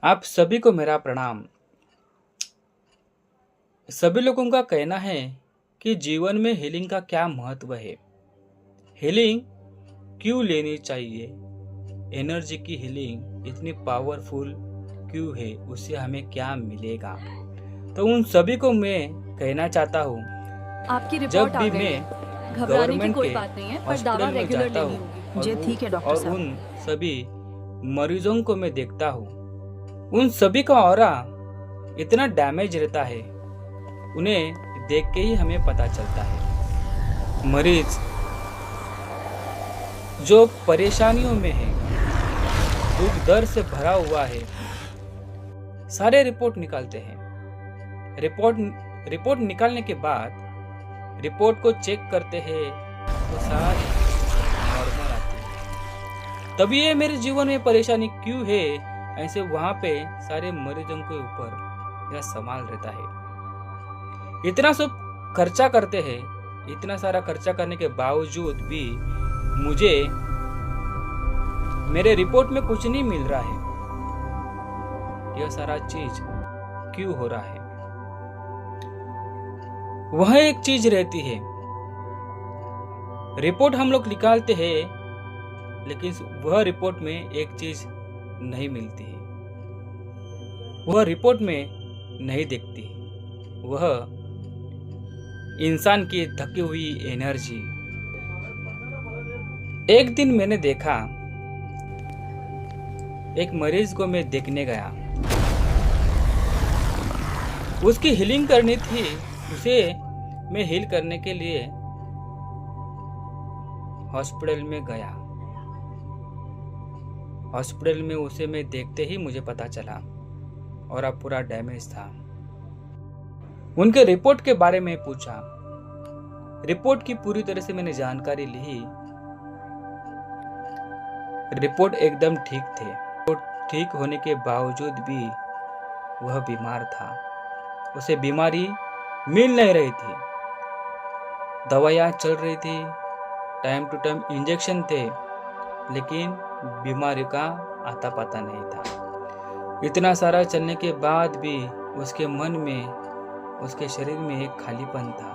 आप सभी को मेरा प्रणाम। सभी लोगों का कहना है कि जीवन में हीलिंग का क्या महत्व है। हीलिंग क्यों लेनी चाहिए? एनर्जी की हीलिंग इतनी पावरफुल क्यों है? उससे हमें क्या मिलेगा? तो उन सभी को मैं कहना चाहता हूँ, आपकी जब रिपोर्ट आ भी गई मैं है। घबराने की गवर्नमेंट कोई के बात नहीं है, पर दावा हॉस्पिटल में रेगुलर जाता लेनी हूँ होगी। और जी ठीक है डॉक्टर और साहब। उन सभी मरीजों को मैं देखता हूँ, उन सभी का ऑरा इतना डैमेज रहता है, उन्हें देख के ही हमें पता चलता है। मरीज जो परेशानियों में है, दुख दर्द से भरा हुआ है, सारे रिपोर्ट निकालते हैं। रिपोर्ट निकालने के बाद रिपोर्ट को चेक करते हैं तो सारी नॉर्मल आती है। तभी ये मेरे जीवन में परेशानी क्यों है, ऐसे वहां पे सारे मरीजों के ऊपर यह सवाल रहता है। इतना सब खर्चा करते हैं, इतना सारा खर्चा करने के बावजूद भी मुझे मेरे रिपोर्ट में कुछ नहीं मिल रहा है। यह सारा चीज क्यों हो रहा है? वह एक चीज रहती है, रिपोर्ट हम लोग निकालते हैं, लेकिन वह रिपोर्ट में एक चीज नहीं मिलती है, वह रिपोर्ट में नहीं दिखती। वह इंसान की थकी हुई एनर्जी। एक दिन मैंने देखा, एक मरीज को मैं देखने गया, उसकी हीलिंग करनी थी। उसे मैं हील करने के लिए हॉस्पिटल में गया। हॉस्पिटल में उसे मैं देखते ही मुझे पता चला और अब पूरा डैमेज था। उनके रिपोर्ट के बारे में पूछा, रिपोर्ट की पूरी तरह से मैंने जानकारी ली। रिपोर्ट एकदम ठीक थे। रिपोर्ट ठीक होने के बावजूद भी वह बीमार था, उसे बीमारी मिल नहीं रही थी। दवाइयाँ चल रही थी, टाइम टू टाइम इंजेक्शन थे, लेकिन बीमारी का आता पता नहीं था। इतना सारा चलने के बाद भी उसके मन में, उसके शरीर में एक खालीपन था।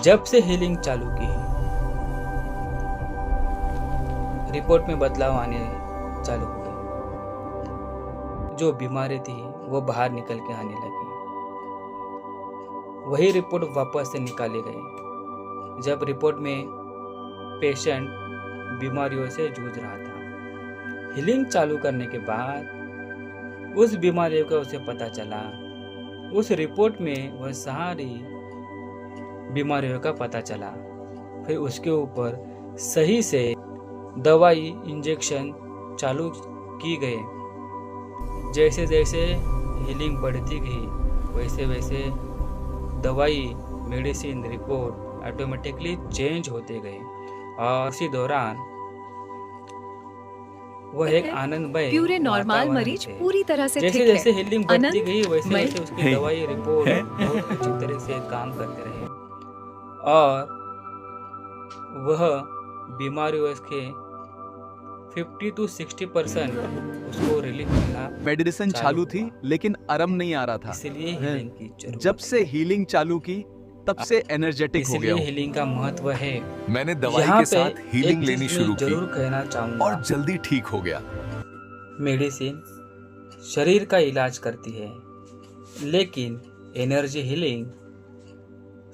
जब से हीलिंग चालू की, रिपोर्ट में बदलाव आने चालू हुए। जो बीमारी थी वो बाहर निकल के आने लगी। वही रिपोर्ट वापस से निकाले गए जब रिपोर्ट में पेशेंट बीमारियों से जूझ रहा था। हीलिंग चालू करने के बाद उस बीमारी का उसे पता चला। उस रिपोर्ट में वह सारी बीमारियों का पता चला। फिर उसके ऊपर सही से दवाई इंजेक्शन चालू की गए। जैसे जैसे हीलिंग बढ़ती गई, वैसे वैसे दवाई, मेडिसिन, रिपोर्ट ऑटोमेटिकली चेंज होते गए। और इसी दौरान वह एक आनंदमय प्यूरे नॉर्मल वातावरण मरीज थे। पूरी तरह से जैसे ठीक जैसे है। हीलिंग बढ़ती आनंद गई, वैसे मय वैसे उसकी दवाई, रिपोर्ट बहुत अच्छी तरह से काम करते रहे और वह बीमारियों के 50 to 60% उसको रिलीफ मिलना मेडिसिन चालू थी हुआ। लेकिन आराम नहीं आ रहा था। इसलिए हीलिंग की जरूरत जब से है। हीलिंग चालू की तब से एनर्जेटिक हो गया इसलिए हूँ। हीलिंग का महत्व है। मैंने दवाई यहाँ के पे साथ हीलिंग एक लेनी चीज शुरू मैं की जरूर कहना चाहूंगा, और जल्दी ठीक हो गया। मेडिसिन शरीर का इलाज करती है, लेकिन एनर्जी हीलिंग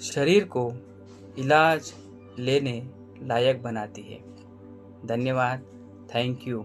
शरीर को इलाज लेने लायक बनाती है। धन्यवाद। Thank you.